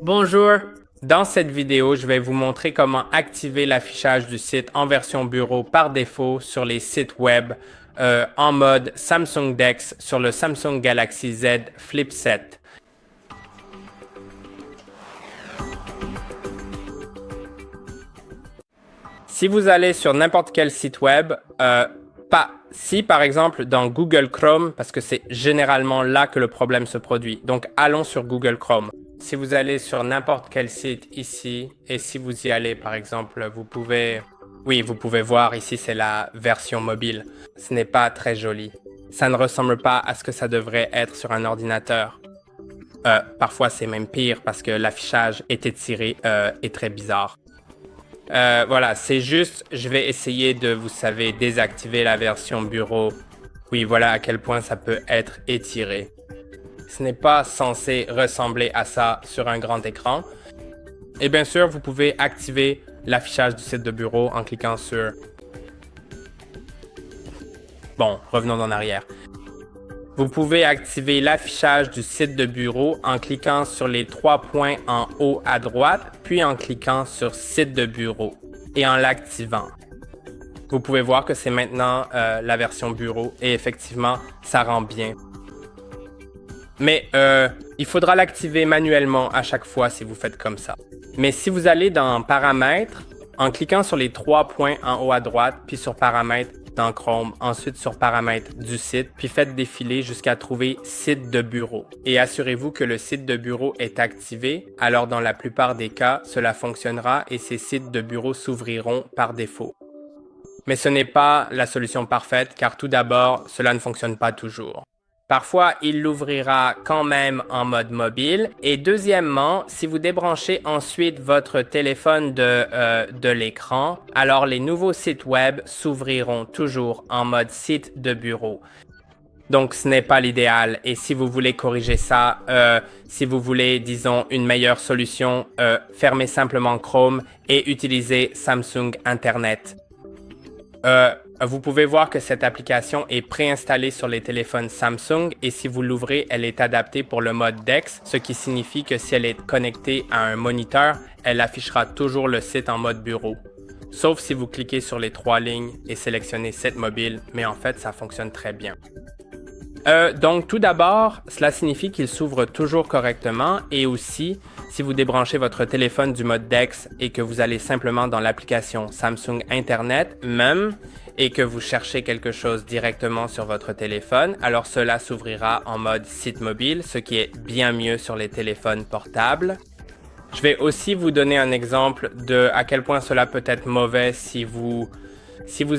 Bonjour! Dans cette vidéo, je vais vous montrer comment activer l'affichage du site en version bureau par défaut sur les sites web en mode Samsung DeX sur le Samsung Galaxy Z Flip 7. Si vous allez sur n'importe quel site web, si par exemple dans Google Chrome, parce que c'est généralement là que le problème se produit, donc allons sur Google Chrome. Si vous allez sur n'importe quel site ici, et si vous y allez par exemple, vous pouvez voir ici c'est la version mobile. Ce n'est pas très joli. Ça ne ressemble pas à ce que ça devrait être sur un ordinateur. Parfois c'est même pire parce que l'affichage est étiré et très bizarre. Voilà, c'est juste, je vais essayer de, vous savez, désactiver la version bureau. Oui, voilà à quel point ça peut être étiré. Ce n'est pas censé ressembler à ça sur un grand écran. Et bien sûr, vous pouvez activer l'affichage du site de bureau en cliquant sur... Bon, revenons en arrière. Vous pouvez activer l'affichage du site de bureau en cliquant sur les trois points en haut à droite, puis en cliquant sur Site de bureau et en l'activant. Vous pouvez voir que c'est maintenant la version bureau et effectivement, ça rend bien. Mais il faudra l'activer manuellement à chaque fois si vous faites comme ça. Mais si vous allez dans Paramètres, en cliquant sur les trois points en haut à droite, puis sur Paramètres dans Chrome, ensuite sur Paramètres du site, puis faites défiler jusqu'à trouver Site de bureau. Et assurez-vous que le site de bureau est activé, alors dans la plupart des cas, cela fonctionnera et ces sites de bureau s'ouvriront par défaut. Mais ce n'est pas la solution parfaite car tout d'abord, cela ne fonctionne pas toujours. Parfois, il l'ouvrira quand même en mode mobile. Et deuxièmement, si vous débranchez ensuite votre téléphone de l'écran, alors les nouveaux sites web s'ouvriront toujours en mode site de bureau. Donc, ce n'est pas l'idéal. Et si vous voulez corriger ça, si vous voulez, disons, une meilleure solution, fermez simplement Chrome et utilisez Samsung Internet. Vous pouvez voir que cette application est préinstallée sur les téléphones Samsung et si vous l'ouvrez, elle est adaptée pour le mode DeX, ce qui signifie que si elle est connectée à un moniteur, elle affichera toujours le site en mode bureau. Sauf si vous cliquez sur les trois lignes et sélectionnez Site mobile, mais en fait, ça fonctionne très bien. Donc tout d'abord, cela signifie qu'il s'ouvre toujours correctement et aussi, si vous débranchez votre téléphone du mode DeX et que vous allez simplement dans l'application Samsung Internet même et que vous cherchez quelque chose directement sur votre téléphone, alors cela s'ouvrira en mode site mobile, ce qui est bien mieux sur les téléphones portables. Je vais aussi vous donner un exemple de à quel point cela peut être mauvais si vous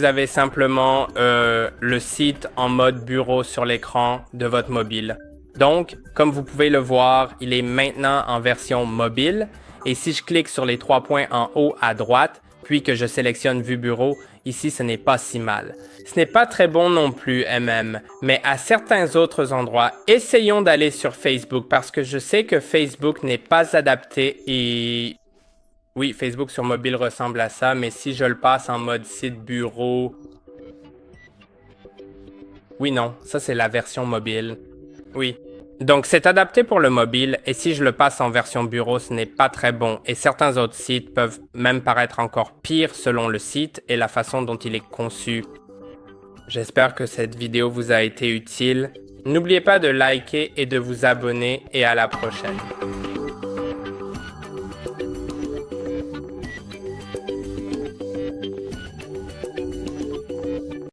avez simplement le site en mode bureau sur l'écran de votre mobile. Donc, comme vous pouvez le voir, il est maintenant en version mobile. Et si je clique sur les trois points en haut à droite, puis que je sélectionne Vue bureau, ici ce n'est pas si mal. Ce n'est pas très bon non plus, mais à certains autres endroits, essayons d'aller sur Facebook parce que je sais que Facebook n'est pas adapté et... Oui, Facebook sur mobile ressemble à ça, mais si je le passe en mode site bureau... Oui, non, ça c'est la version mobile. Oui. Donc c'est adapté pour le mobile, et si je le passe en version bureau, ce n'est pas très bon, et certains autres sites peuvent même paraître encore pires selon le site et la façon dont il est conçu. J'espère que cette vidéo vous a été utile. N'oubliez pas de liker et de vous abonner, et à la prochaine.